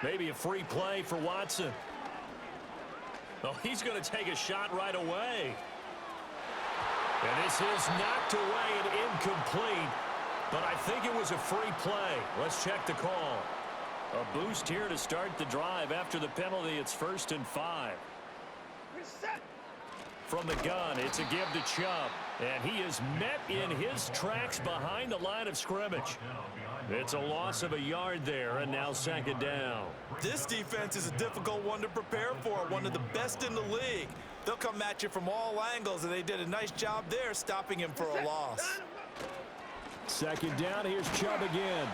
Maybe a free play for Watson. Oh, he's going to take a shot right away. And this is knocked away and incomplete. But I think it was a free play. Let's check the call. A boost here to start the drive. After the penalty, it's 1st and 5. From the gun, it's a give to Chubb. And he is met in his tracks behind the line of scrimmage. It's a loss of a yard there, and now 2nd down. This defense is a difficult one to prepare for, one of the best in the league. They'll come at you from all angles, and they did a nice job there stopping him for a loss. 2nd down, here's Chubb again.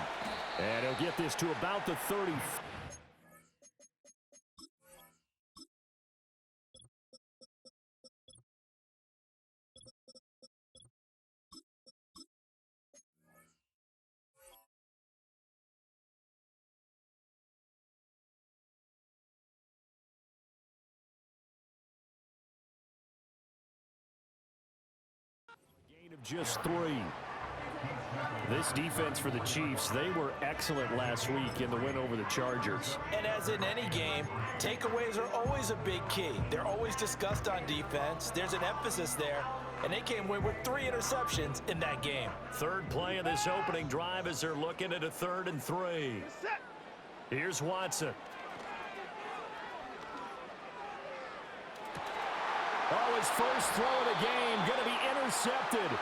And he'll get this to about the 30. Gain of just 3. This defense for the Chiefs, they were excellent last week in the win over the Chargers. And as in any game, takeaways are always a big key. They're always discussed on defense. There's an emphasis there, and they came away with 3 interceptions in that game. 3rd play of this opening drive as they're looking at a 3rd and 3. Here's Watson. Oh, his first throw of the game going to be intercepted.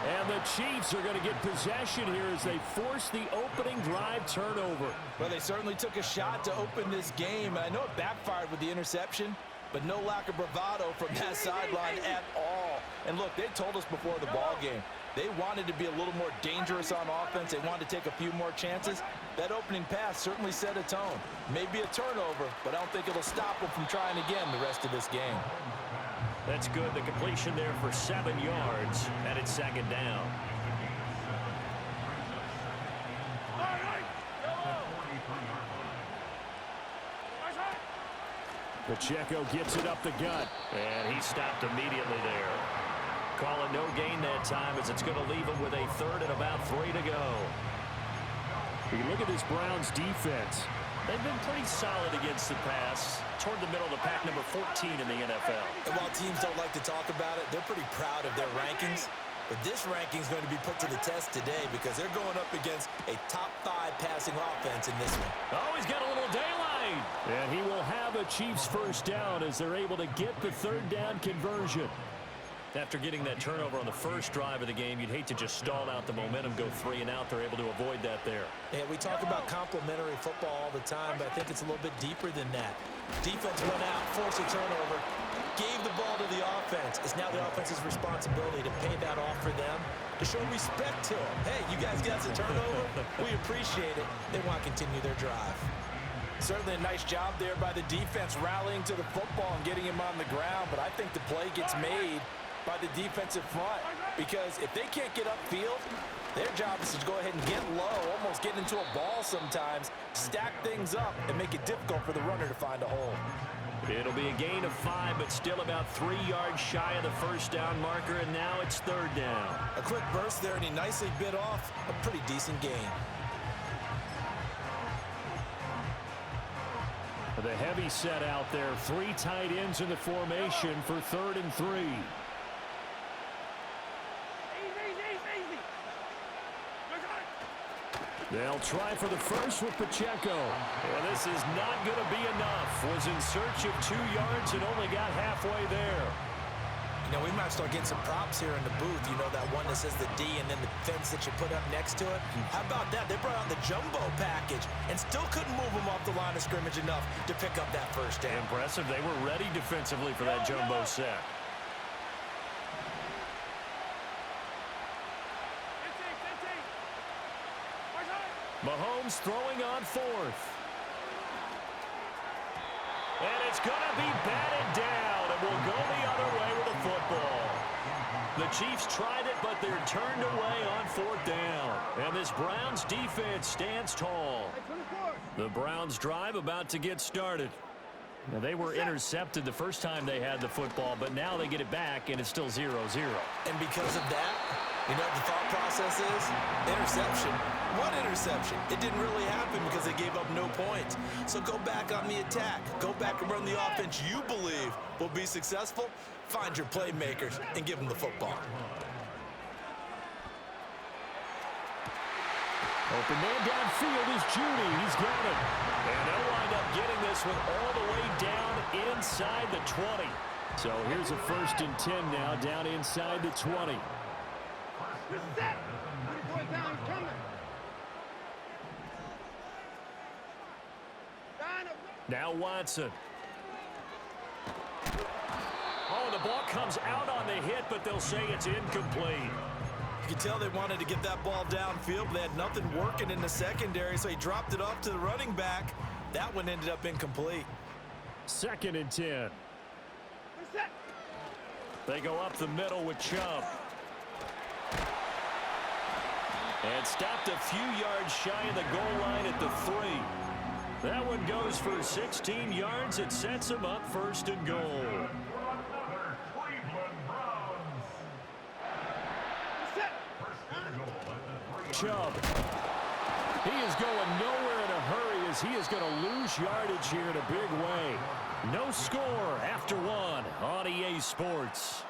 And the Chiefs are going to get possession here as they force the opening drive turnover. Well, they certainly took a shot to open this game. And I know it backfired with the interception, but no lack of bravado from that sideline at all. And look, they told us before the ball game, they wanted to be a little more dangerous on offense. They wanted to take a few more chances. That opening pass certainly set a tone. Maybe a turnover, but I don't think it'll stop them from trying again the rest of this game. That's good. The completion there for 7 yards, and it's 2nd down. Pacheco gets it up the gut, and he stopped immediately there. Calling no gain that time as it's going to leave him with a 3rd and about 3 to go. You look at this Browns defense. They've been pretty solid against the pass, toward the middle of the pack, number 14 in the NFL. And while teams don't like to talk about it, they're pretty proud of their rankings. But this ranking is going to be put to the test today because they're going up against a top 5 passing offense in this one. Oh, he's got a little daylight. And he will have a Chiefs 1st down as they're able to get the 3rd down conversion. After getting that turnover on the first drive of the game, you'd hate to just stall out the momentum, go 3 and out. They're able to avoid that there. Yeah, we talk about complementary football all the time, but I think it's a little bit deeper than that. Defense went out, forced a turnover, gave the ball to the offense. It's now the offense's responsibility to pay that off for them, to show respect to them. Hey, you guys got a turnover? We appreciate it. They want to continue their drive. Certainly a nice job there by the defense rallying to the football and getting him on the ground, but I think the play gets made by the defensive front, because if they can't get upfield, their job is to go ahead and get low, almost get into a ball sometimes, stack things up, and make it difficult for the runner to find a hole. It'll be a gain of 5, but still about 3 yards shy of the 1st down marker, and now it's 3rd down. A quick burst there, and he nicely bit off a pretty decent gain. The heavy set out there, 3 tight ends in the formation for 3rd and 3. They'll try for the first with Pacheco. And this is not going to be enough. Was in search of 2 yards and only got halfway there. You know, we might start getting some props here in the booth. You know, that one that says the D and then the fence that you put up next to it. How about that? They brought out the jumbo package and still couldn't move them off the line of scrimmage enough to pick up that 1st down. Impressive. They were ready defensively for that jumbo set. Mahomes throwing on 4th. And it's going to be batted down, and will go the other way with the football. The Chiefs tried it, but they're turned away on 4th down. And this Browns defense stands tall. The Browns drive about to get started. Now, they were intercepted the first time they had the football, but now they get it back, and it's still 0-0. And because of that, You know what the thought process is? Interception. What interception? It didn't really happen because they gave up no points. So go back on the attack. Go back and run the offense you believe will be successful. Find your playmakers and give them the football. Open man downfield is Judy. He's got it. And they'll wind up getting this one all the way down inside the 20. So here's a 1st and 10 now, down inside the 20. Now Watson. Oh, the ball comes out on the hit, but they'll say it's incomplete. You can tell they wanted to get that ball downfield, but they had nothing working in the secondary, so he dropped it off to the running back. That one ended up incomplete. 2nd and 10. They go up the middle with Chubb. And stopped a few yards shy of the goal line at the 3. That one goes for 16 yards. It sets him up 1st and goal. Chubb. He is going nowhere in a hurry as he is going to lose yardage here in a big way. No score after 1 on EA Sports.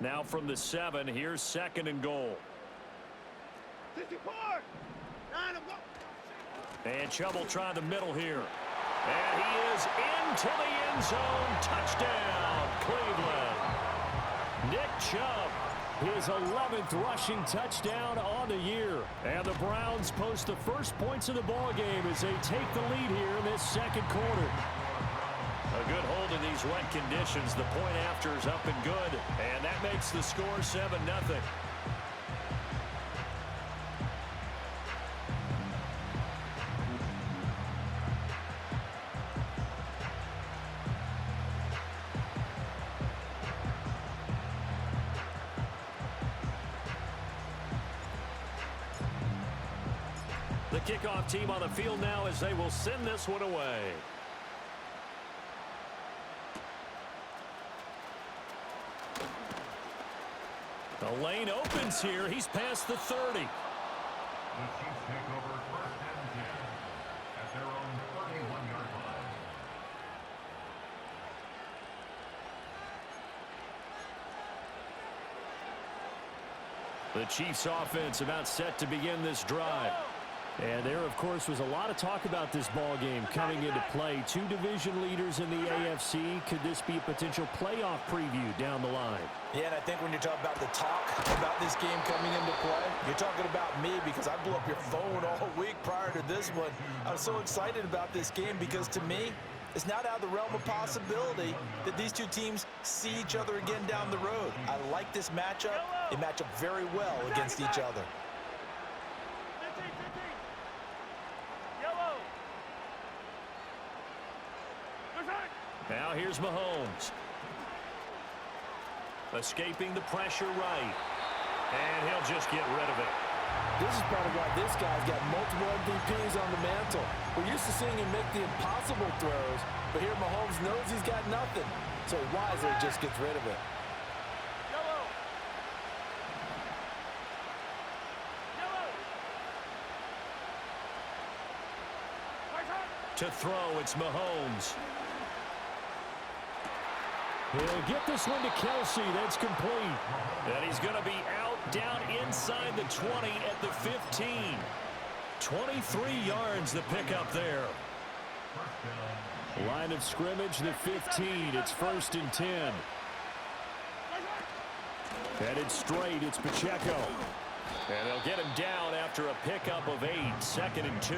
Now from the 7, here's 2nd and goal. And Chubb will try the middle here. And he is into the end zone. Touchdown, Cleveland. Nick Chubb, his 11th rushing touchdown on the year. And the Browns post the first points of the ballgame as they take the lead here in this 2nd quarter. A good hold in these wet conditions. The point after is up and good. And that makes the score 7-0. The kickoff team on the field now as they will send this one away. The lane opens here. He's past the 30. The Chiefs take over 1st and 10 at their own 31-yard line. The Chiefs offense about set to begin this drive. And there, of course, was a lot of talk about this ball game coming into play. 2 division leaders in the AFC. Could this be a potential playoff preview down the line? Yeah, and I think when you're talking about the talk about this game coming into play, you're talking about me because I blew up your phone all week prior to this one. I was so excited about this game because to me, it's not out of the realm of possibility that these two teams see each other again down the road. I like this matchup. They match up very well against each other. Now here's Mahomes. Escaping the pressure right. And he'll just get rid of it. This is part of why this guy's got multiple MVPs on the mantle. We're used to seeing him make the impossible throws, but here Mahomes knows he's got nothing, so he wisely just gets rid of it. To throw, it's Mahomes. He'll get this one to Kelsey. That's complete. And he's going to be out down inside the 20 at the 15. 23 yards the pickup there. Line of scrimmage, the 15. It's 1st and 10. Headed straight, it's Pacheco. And they'll get him down after a pickup of 8. 2nd and 2.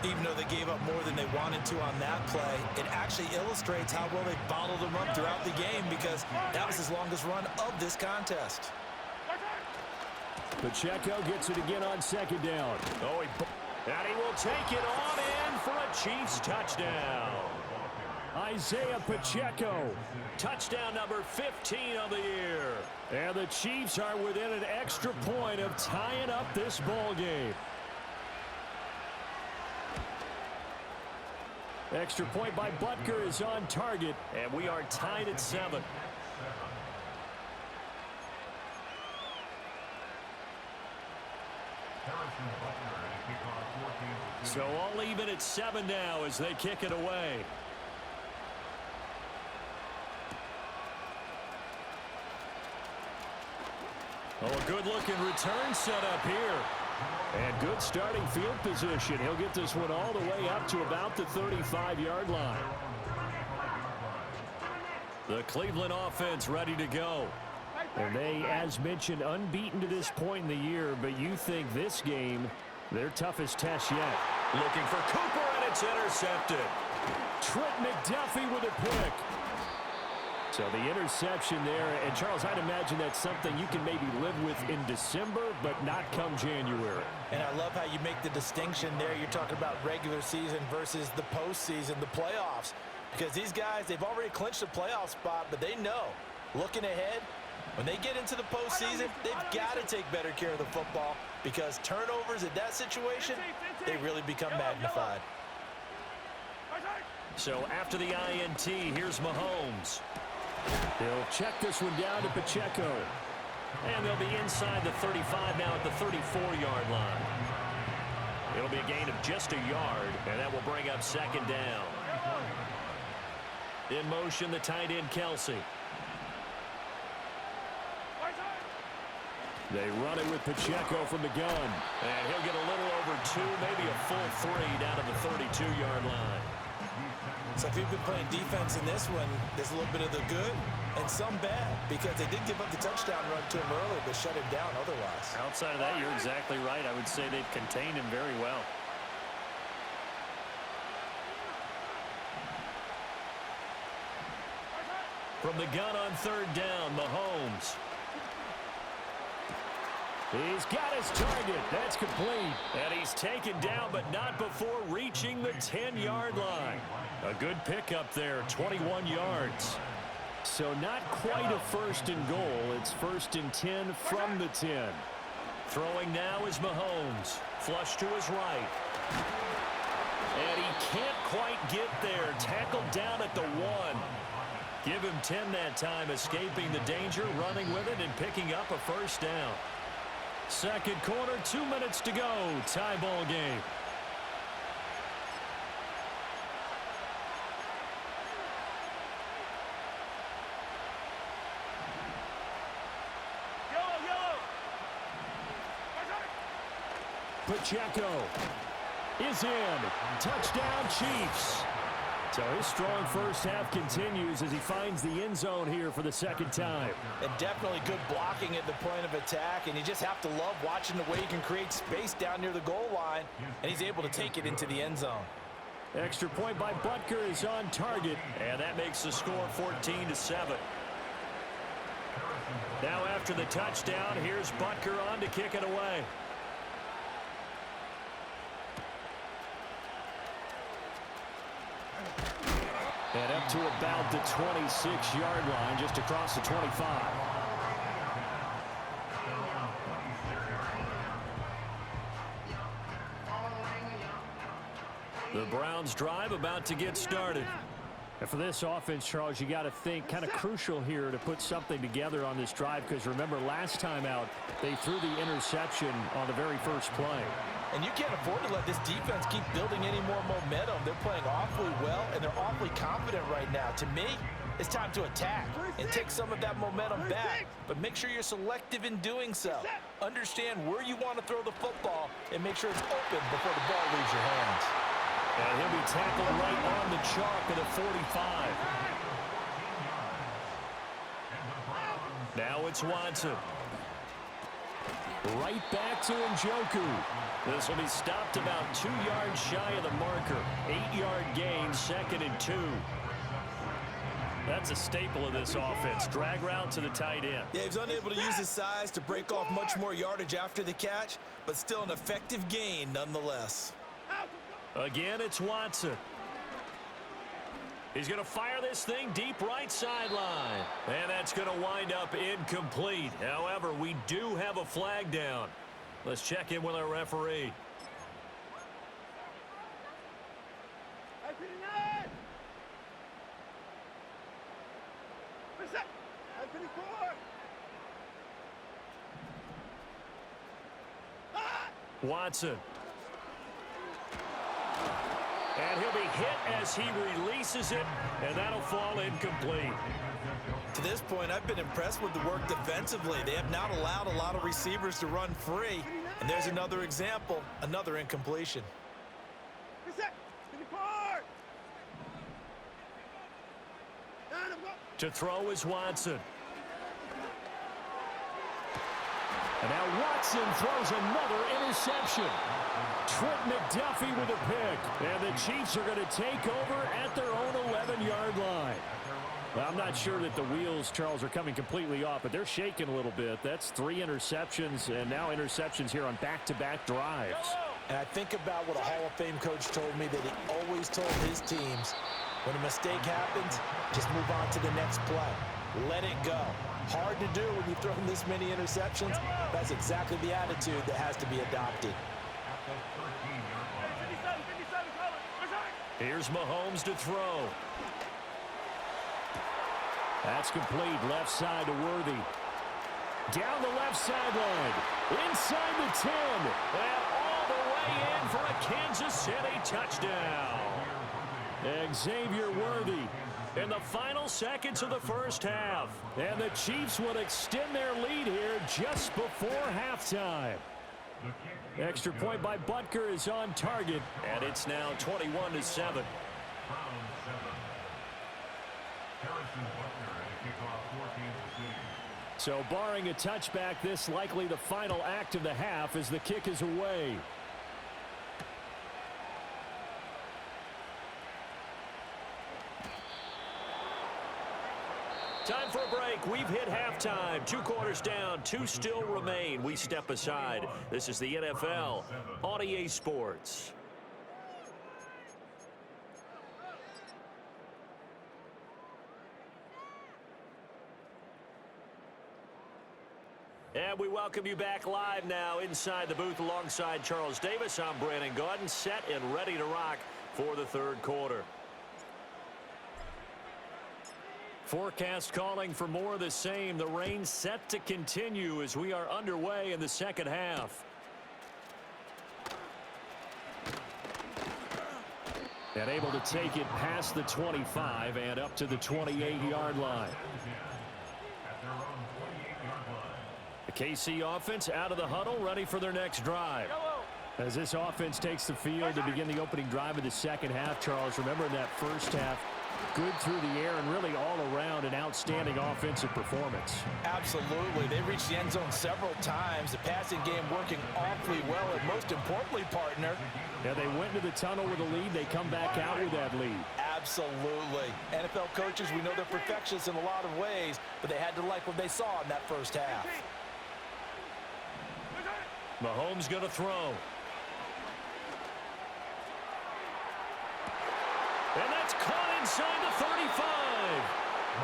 Even though they gave up more than they wanted to on that play, it actually illustrates how well they bottled them up throughout the game because that was his longest run of this contest. Pacheco gets it again on 2nd down. And he will take it on in for a Chiefs touchdown. Isaiah Pacheco. Touchdown number 15 on the year. And the Chiefs are within an extra point of tying up this ball game. Extra point by Butker is on target, and we are tied at 7. So all even at 7 now as they kick it away. Oh, a good-looking return set up here. And good starting field position. He'll get this one all the way up to about the 35-yard line. The Cleveland offense ready to go. And they, as mentioned, unbeaten to this point in the year, but you think this game, their toughest test yet. Looking for Cooper, and it's intercepted. Trent McDuffie with a pick. So the interception there, and Charles, I'd imagine that's something you can maybe live with in December, but not come January. And I love how you make the distinction there. You're talking about regular season versus the postseason, the playoffs. Because these guys, they've already clinched a playoff spot, but they know, looking ahead, when they get into the postseason, they've got to take better care of the football because turnovers in that situation, they really become magnified. So after the INT, here's Mahomes. He'll check this one down to Pacheco. And they'll be inside the 35 now at the 34-yard line. It'll be a gain of just a yard, and that will bring up second down. In motion, the tight end, Kelsey. They run it with Pacheco from the gun. And he'll get a little over 2, maybe a full 3 down to the 32-yard line. So if you've been playing defense in this one, there's a little bit of the good and some bad because they did give up the touchdown run to him early, but shut him down otherwise. Outside of that, you're exactly right. I would say they've contained him very well. From the gun on third down, Mahomes. He's got his target. That's complete. And he's taken down, but not before reaching the 10-yard line. A good pickup there, 21 yards. So not quite a first and goal. It's first and 10 from the 10. Throwing now is Mahomes. Flush to his right. And he can't quite get there. Tackled down at the 1. Give him 10 that time, escaping the danger, running with it, and picking up a first down. Second quarter, 2 minutes to go. Tie ball game. Pacheco is in. Touchdown, Chiefs. So his strong first half continues as he finds the end zone here for the second time. And definitely good blocking at the point of attack, and you just have to love watching the way he can create space down near the goal line, and he's able to take it into the end zone. Extra point by Butker is on target, and that makes the score 14-7. Now after the touchdown, here's Butker on to kick it away. And up to about the 26-yard line, just across the 25. The Browns drive about to get started. And for this offense, Charles, you got to think kind of crucial here to put something together on this drive because remember last time out, they threw the interception on the very first play. And you can't afford to let this defense keep building any more momentum. They're playing awfully well, and they're awfully confident right now. To me, it's time to attack and take some of that momentum back. But make sure you're selective in doing so. Understand where you want to throw the football and make sure it's open before the ball leaves your hands. And he'll be tackled right on the chalk at a 45. Now it's Watson. Right back to Njoku. This will be stopped about 2 yards shy of the marker. 8-yard gain, 2nd and 2. That's a staple of this offense. Drag route to the tight end. Yeah, he's unable to use his size to break off much more yardage after the catch, but still an effective gain nonetheless. Again, it's Watson. He's going to fire this thing deep right sideline. And that's going to wind up incomplete. However, we do have a flag down. Let's check in with our referee. Watson. And he'll be hit as he releases it, and that'll fall incomplete. To this point, I've been impressed with the work defensively. They have not allowed a lot of receivers to run free. And there's another example, another incompletion. To throw is Watson. And now Watson throws another interception. Trent McDuffie with a pick. And the Chiefs are going to take over at their own 11-yard line. Well, I'm not sure that the wheels, Charles, are coming completely off, but they're shaking a little bit. That's 3 interceptions, and now interceptions here on back-to-back drives. And I think about what a Hall of Fame coach told me that he always told his teams, when a mistake happens, just move on to the next play. Let it go. Hard to do when you've thrown this many interceptions. That's exactly the attitude that has to be adopted. Here's Mahomes to throw. That's complete. Left side to Worthy. Down the left sideline. Inside the 10. And all the way in for a Kansas City touchdown. Xavier Worthy in the final seconds of the first half. And the Chiefs would extend their lead here just before halftime. Extra point by Butker is on target. And it's now 21-7. So barring a touchback, this likely the final act of the half as the kick is away. Time for a break. We've hit halftime. 2 quarters down. 2 still remain. We step aside. This is the NFL on EA Sports. And we welcome you back live now inside the booth alongside Charles Davis. I'm Brandon Gaudin, set and ready to rock for the third quarter. Forecast calling for more of the same. The rain set to continue as we are underway in the second half. And able to take it past the 25 and up to the 28-yard line. The KC offense out of the huddle, ready for their next drive. As this offense takes the field to begin the opening drive of the second half, Charles, remember in that first half, good through the air and really all around an outstanding offensive performance. Absolutely. They reached the end zone several times. The passing game working awfully well. And most importantly, partner, yeah, they went into the tunnel with a lead. They come back out with that lead. Absolutely. NFL coaches, we know they're perfectionists in a lot of ways, but they had to like what they saw in that first half. Mahomes going to throw. And that's caught inside the 35.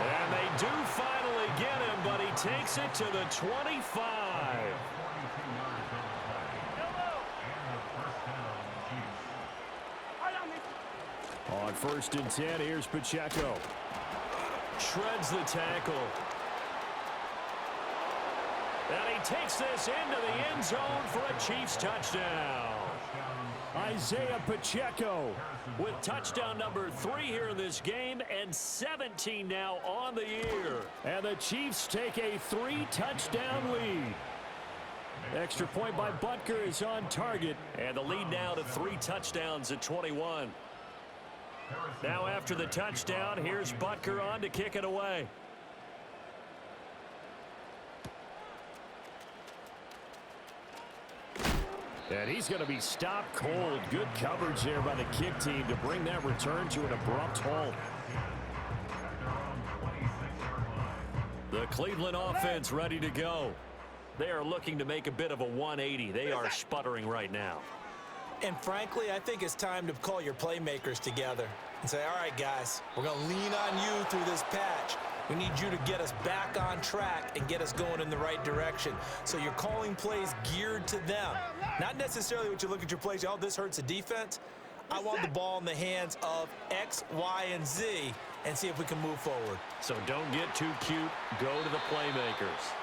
And they do finally get him, but he takes it to the 25. On 1st and 10, here's Pacheco. Shreds the tackle. And he takes this into the end zone for a Chiefs touchdown. Isaiah Pacheco with touchdown number 3 here in this game and 17 now on the year. And the Chiefs take a 3-touchdown lead. Extra point by Butker is on target. And the lead now to 3 touchdowns at 21. Now after the touchdown, here's Butker on to kick it away. And he's going to be stopped cold. Good coverage there by the kick team to bring that return to an abrupt halt. The Cleveland offense ready to go. They are looking to make a bit of a 180. They are sputtering right now. And frankly, I think it's time to call your playmakers together. and say, all right, guys, we're going to lean on you through this patch. We need you to get us back on track and get us going in the right direction. So you're calling plays geared to them. Not necessarily what you look at your plays, oh, this hurts the defense. I want the ball in the hands of X, Y, and Z and see if we can move forward. So don't get too cute. Go to the playmakers.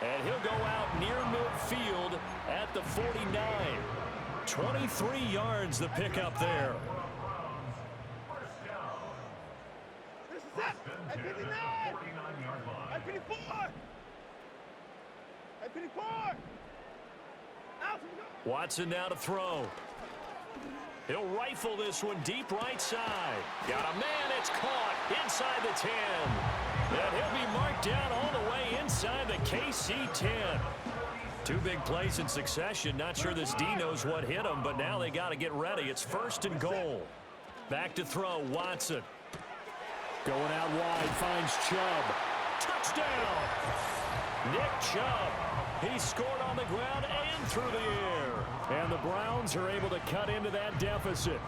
And he'll go out near midfield at the 49. 23 yards the pickup there. At 59. 49-yard line. At 54. At 54. Watson now to throw. He'll rifle this one deep right side. Got a man, it's caught inside the 10. And he'll be marked down all the way inside the KC 10. Two big plays in succession. Not sure this D knows what hit him, but now they got to get ready. It's 1st and goal. Back to throw, Watson. Going out wide, finds Chubb. Touchdown! Nick Chubb. He scored on the ground and through the air. And the Browns are able to cut into that deficit.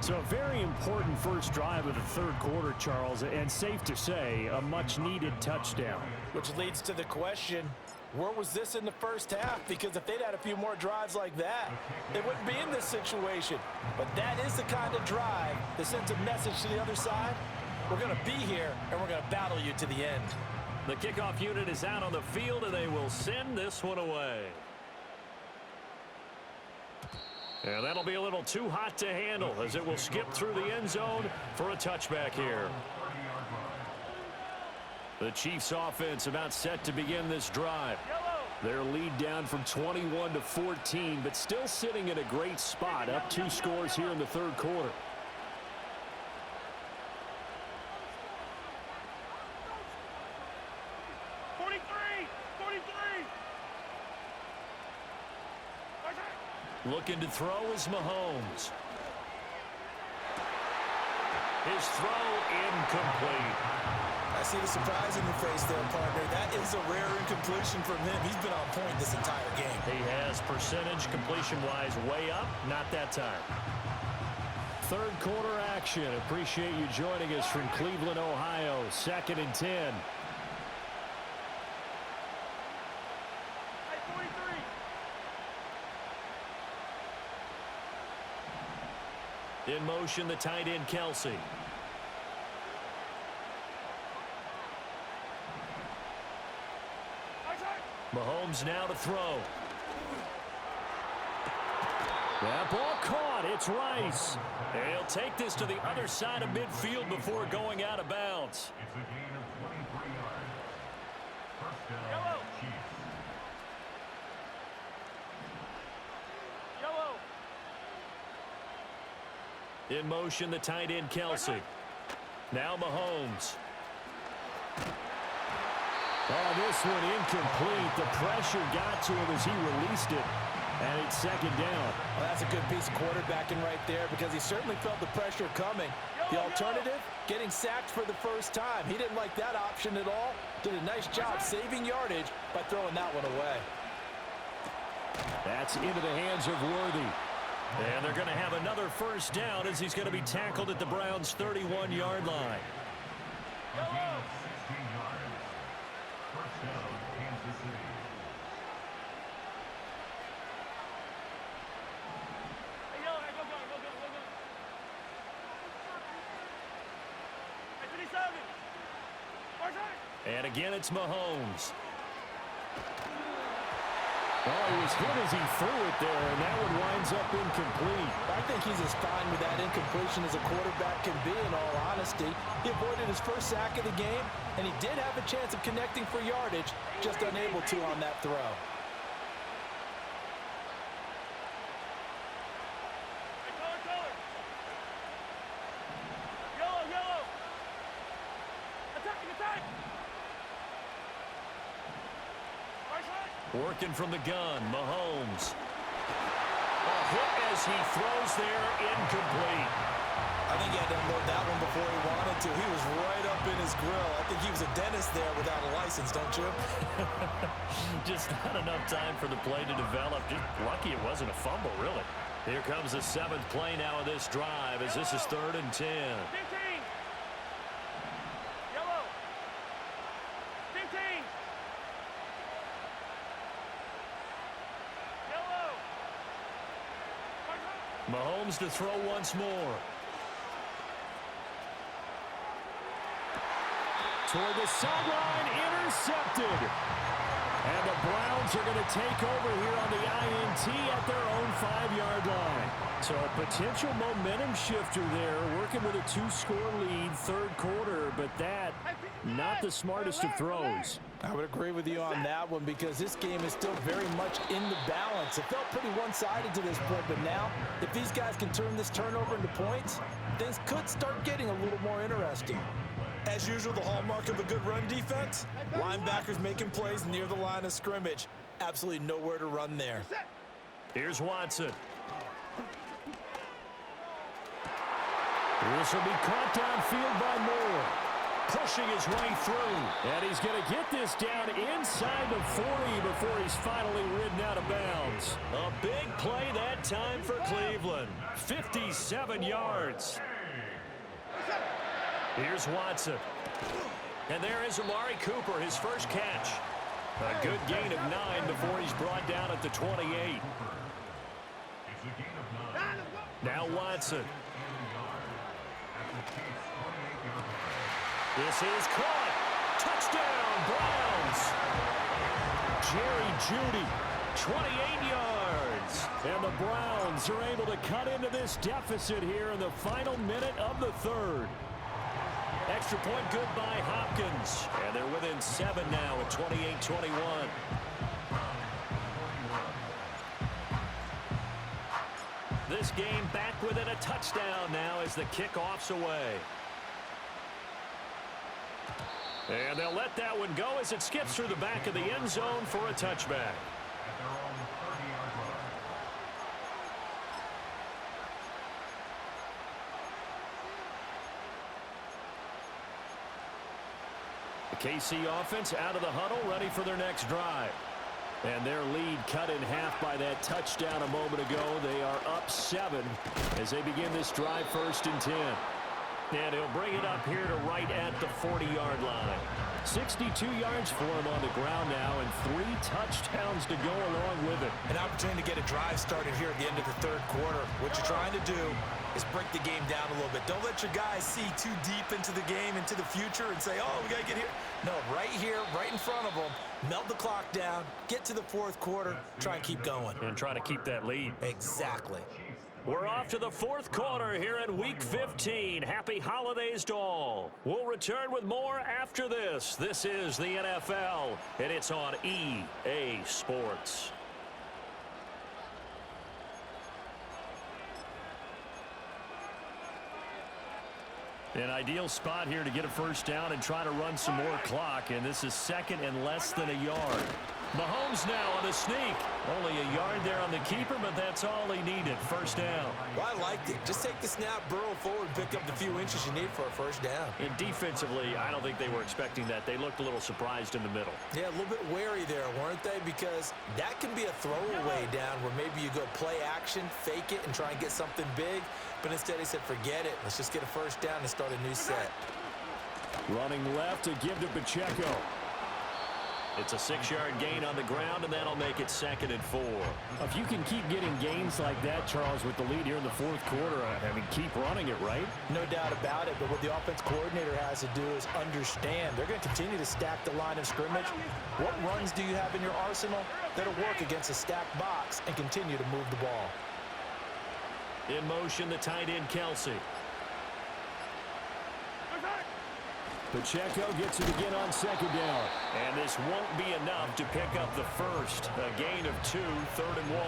So a very important first drive of the third quarter, Charles, and safe to say, a much-needed touchdown. Which leads to the question, where was this in the first half? Because if they'd had a few more drives like that, they wouldn't be in this situation. But that is the kind of drive that sends a message to the other side. We're going to be here, and we're going to battle you to the end. The kickoff unit is out on the field, and they will send this one away. And that'll be a little too hot to handle as it will skip through the end zone for a touchback here. The Chiefs offense about set to begin this drive. Their lead down from 21 to 14, but still sitting in a great spot, up 2 scores here in the third quarter. Looking to throw is Mahomes. His throw incomplete. I see the surprise in your face there, partner. That is a rare incompletion from him. He's been on point this entire game. He has percentage completion-wise way up, not that time. Third quarter action. Appreciate you joining us from Cleveland, Ohio. 2nd and 10. In motion, the tight end, Kelsey. Mahomes now to throw. That ball caught. It's Rice. He'll take this to the other side of midfield before going out of bounds. It's a gain of 23 yards. First down, Chiefs. In motion, the tight end, Kelsey. Now Mahomes. Oh, this one incomplete. The pressure got to him as he released it. And it's 2nd down. Well, that's a good piece of quarterbacking right there because he certainly felt the pressure coming. The alternative, getting sacked for the first time. He didn't like that option at all. Did a nice job saving yardage by throwing that one away. That's into the hands of Worthy. And they're going to have another first down as he's going to be tackled at the Browns' 31-yard line. A gain of 16 yards. First down, Kansas City. And again, it's Mahomes. Oh, he was hit as he threw it there, and that one winds up incomplete. I think he's as fine with that incompletion as a quarterback can be, in all honesty. He avoided his first sack of the game, and he did have a chance of connecting for yardage, just unable to on that throw. Working from the gun, Mahomes. A hit as he throws there, incomplete. I think he had to unload that one before he wanted to. He was right up in his grill. I think he was a dentist there without a license, don't you? Just not enough time for the play to develop. Just lucky it wasn't a fumble, really. Here comes the 7th play now of this drive as this is 3rd and 10. 15. Yellow. 15. Yellow. Mahomes to throw once more. Toward the sideline, intercepted. And the Browns are going to take over here on the INT at their own 5-yard line. So a potential momentum shifter there, working with a 2-score lead, 3rd quarter, but that, not the smartest of throws. I would agree with you on that one because this game is still very much in the balance. It felt pretty one-sided to this point, but now, if these guys can turn this turnover into points, things could start getting a little more interesting. As usual, the hallmark of a good run defense, linebackers making plays near the line of scrimmage. Absolutely nowhere to run there. Here's Watson. This will be caught downfield by Moore. Pushing his way through. And he's going to get this down inside the 40 before he's finally ridden out of bounds. A big play that time for Cleveland. 57 yards. Here's Watson. And there is Amari Cooper, his first catch. A good gain of 9 before he's brought down at the 28. Now Watson. This is caught. Touchdown, Browns. Jerry Jeudy, 28 yards. and the Browns are able to cut into this deficit here in the final minute of the 3rd. Extra point good by Hopkins. And they're within 7 now at 28-21. This game back within a touchdown now as the kickoff's away. And they'll let that one go as it skips through the back of the end zone for a touchback. The KC offense out of the huddle, ready for their next drive. And their lead cut in half by that touchdown a moment ago. They are up 7 as they begin this drive 1st and 10. And he'll bring it up here to right at the 40-yard line. 62 yards for him on the ground now and 3 touchdowns to go along with it. An opportunity to get a drive started here at the end of the 3rd quarter. What you're trying to do is break the game down a little bit. Don't let your guys see too deep into the game, into the future, and say, oh, we got to get here. No, right here, right in front of them, melt the clock down, get to the 4th quarter, try and keep going. And try to keep that lead. Exactly. We're off to the 4th quarter here in Week 15. Happy holidays to all. We'll return with more after this. This is the NFL, and it's on EA Sports. An ideal spot here to get a first down and try to run some more clock, and this is 2nd and less than a yard. Mahomes now on a sneak. Only a yard there on the keeper, but that's all he needed. First down. Well, I liked it. Just take the snap, burrow forward, pick up the few inches you need for a first down. And defensively, I don't think they were expecting that. They looked a little surprised in the middle. Yeah, a little bit wary there, weren't they? Because that can be a throwaway down where maybe you go play action, fake it, and try and get something big. But instead, he said, forget it. Let's just get a first down and start a new set. Running left to give to Pacheco. It's a 6-yard gain on the ground, and that'll make it 2nd and 4. If you can keep getting gains like that, Charles, with the lead here in the 4th quarter, I mean, keep running it, right? No doubt about it, but what the offense coordinator has to do is understand. They're going to continue to stack the line of scrimmage. What runs do you have in your arsenal that'll work against a stacked box and continue to move the ball? In motion, the tight end, Kelsey. Pacheco gets it again on 2nd down. And this won't be enough to pick up the first. A gain of 2, 3rd and 1.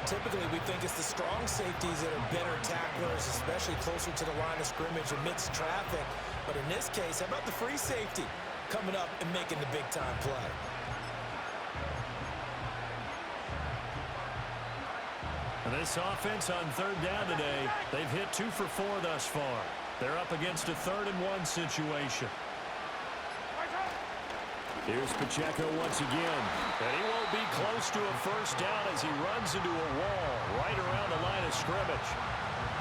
Typically, we think it's the strong safeties that are better tacklers, especially closer to the line of scrimmage amidst traffic. But in this case, how about the free safety coming up and making the big-time play? And this offense on 3rd down today, they've hit 2 for 4 thus far. They're up against a 3rd and 1 situation. Here's Pacheco once again. And he won't be close to a first down as he runs into a wall right around the line of scrimmage.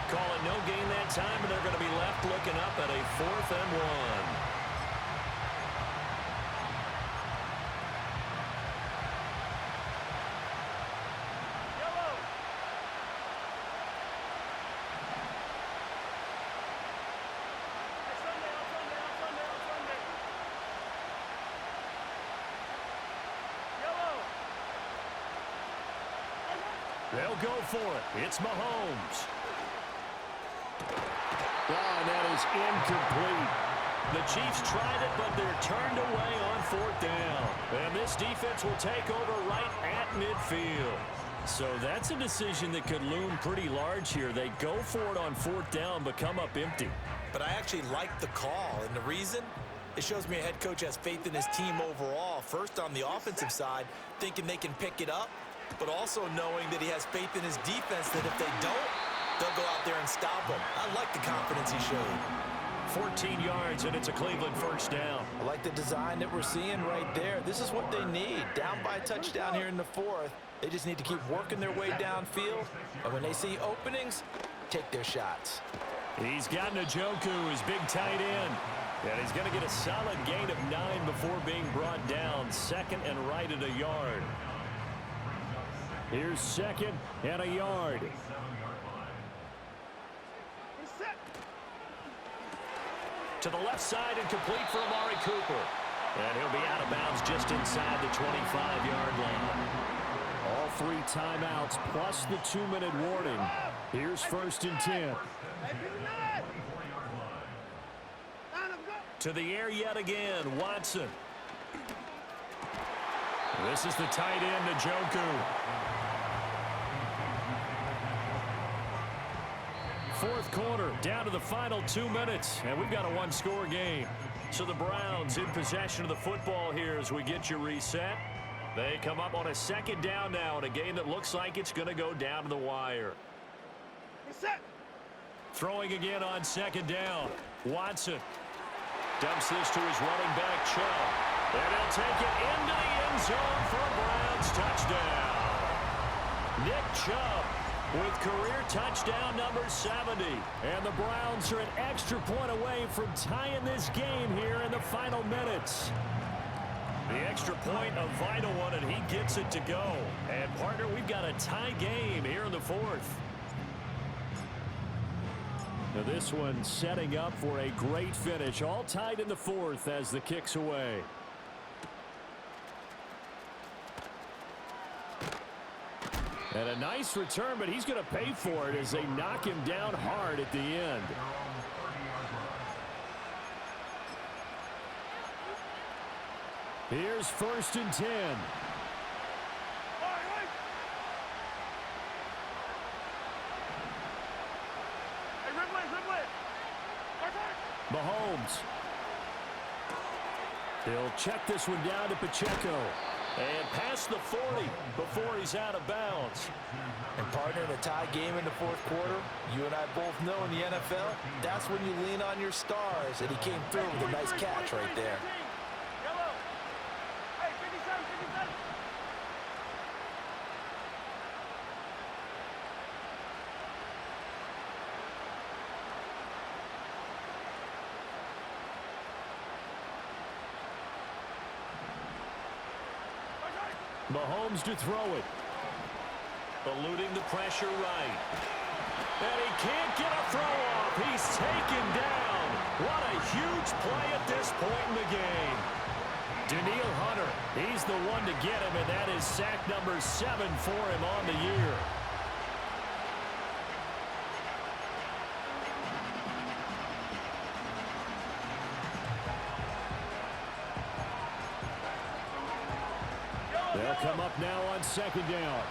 Call it no gain that time, and they're going to be left looking up at a 4th and 1. They'll go for it. It's Mahomes. Oh, and that is incomplete. The Chiefs tried it, but they're turned away on 4th down. And this defense will take over right at midfield. So that's a decision that could loom pretty large here. They go for it on 4th down, but come up empty. But I actually like the call, and the reason? It shows me a head coach has faith in his team overall. First, on the offensive side, thinking they can pick it up, but also knowing that he has faith in his defense that if they don't, they'll go out there and stop him. I like the confidence he showed. 14 yards, and it's a Cleveland first down. I like the design that we're seeing right there. This is what they need. Down by a touchdown here in the 4th. They just need to keep working their way downfield. And when they see openings, take their shots. He's got Njoku, his big tight end. And he's going to get a solid gain of 9 before being brought down. 2nd and right at a yard. Here's 2nd and a yard. To the left side and complete for Amari Cooper. And he'll be out of bounds just inside the 25-yard line. All 3 timeouts plus the 2-minute warning. Here's 1st and 10. To the air yet again, Watson. This is the tight end, Njoku. 4th quarter, down to the final 2 minutes, and we've got a 1-score game. So the Browns in possession of the football here as we get you reset. They come up on a 2nd down now in a game that looks like it's going to go down to the wire. Reset. Throwing again on 2nd down. Watson dumps this to his running back, Chubb. And he'll take it into the end zone for a Browns touchdown. Nick Chubb with career touchdown number 70. And the Browns are an extra point away from tying this game here in the final minutes. The extra point, a vital one, and he gets it to go. And, partner, we've got a tie game here in the 4th. Now this one setting up for a great finish. All tied in the 4th as the kick's away. And a nice return, but he's going to pay for it as they knock him down hard at the end. Here's 1st and 10. Mahomes. He'll check this one down to Pacheco. And past the 40 before he's out of bounds. And partner, in a tie game in the 4th quarter, you and I both know in the NFL, that's when you lean on your stars. And he came through with a nice catch right there. Yellow. Hey, 57, 57. Mahomes to throw it. Eluding the pressure right. And he can't get a throw off. He's taken down. What a huge play at this point in the game. Daniil Hunter, he's the one to get him, and that is sack number 7 for him on the year. They'll come up now on 2nd down.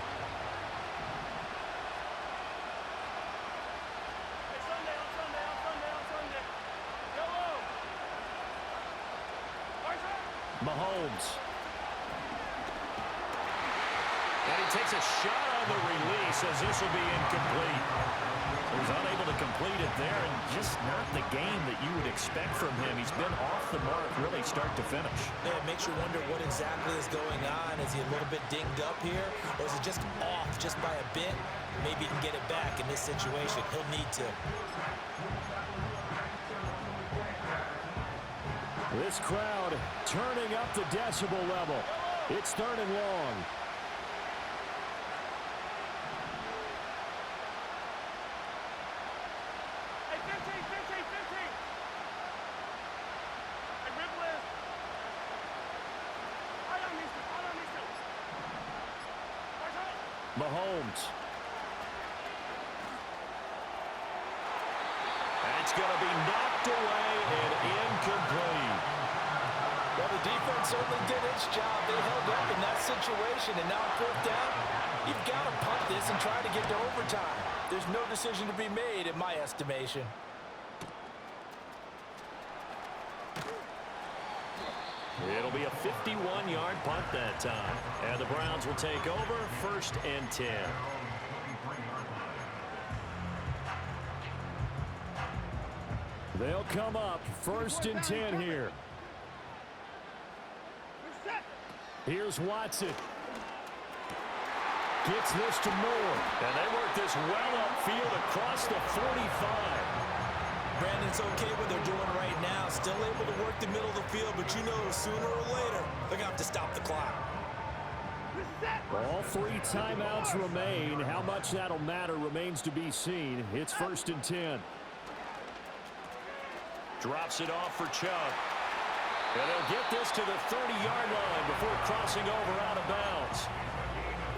Mahomes. And he takes a shot on the release as this will be incomplete. Was unable to complete it there, and just not the game that you would expect from him. He's been off the mark really start to finish. Yeah, it makes you wonder what exactly is going on. Is he a little bit dinged up here, or is it just off just by a bit? Maybe he can get it back in this situation. He'll need to. This crowd turning up the decibel level. It's 3rd and long. Hey, 15, 15, 15. Hey, Ribble is. I don't miss him. I don't miss him. Watch out. Mahomes. That's going to be knocked away and incomplete. Well, the defense certainly did its job. They held up in that situation, and now on 4th down, you've got to punt this and try to get to overtime. There's no decision to be made in my estimation. It'll be a 51-yard punt that time. And the Browns will take over 1st and 10. They'll come up 1st and 10 here. Set. Here's Watson. Gets this to Moore. And they work this well upfield across the 45. Brandon's okay what they're doing right now. Still able to work the middle of the field, but you know sooner or later, they're going to have to stop the clock. All 3 timeouts remain. How much that'll matter remains to be seen. It's 1st and 10. Drops it off for Chubb. And they'll get this to the 30-yard line before crossing over out of bounds.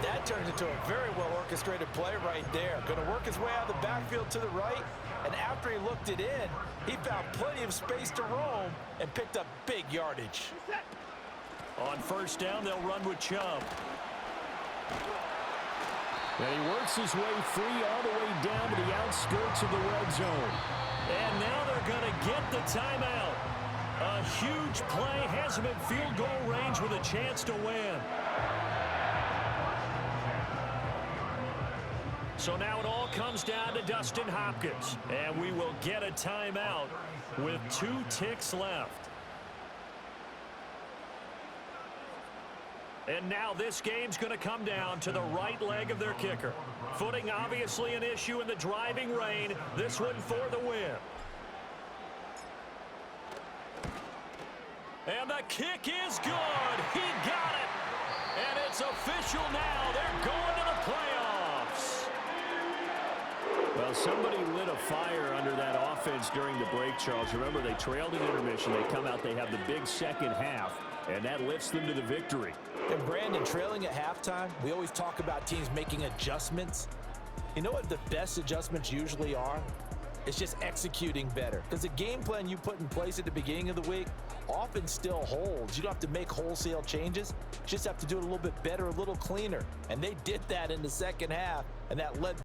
That turns into a very well-orchestrated play right there. Going to work his way out of the backfield to the right, and after he looked it in, he found plenty of space to roam and picked up big yardage. On 1st down, they'll run with Chubb. And he works his way free all the way down to the outskirts of the red zone. And now they're going to get the timeout. A huge play has him in field goal range with a chance to win. So now it all comes down to Dustin Hopkins. And we will get a timeout with 2 ticks left. And now this game's going to come down to the right leg of their kicker. Footing obviously an issue in the driving rain. This one for the win. And the kick is good. He got it. And it's official now. They're going to the playoffs. Well, somebody lit a fire under that offense during the break, Charles. Remember, they trailed in intermission. They come out, they have the big second half, and that lifts them to the victory. And Brandon, trailing at halftime, we always talk about teams making adjustments. You know what the best adjustments usually are? It's just executing better. Because the game plan you put in place at the beginning of the week often still holds. You don't have to make wholesale changes. You just have to do it a little bit better, a little cleaner. And they did that in the second half, and that led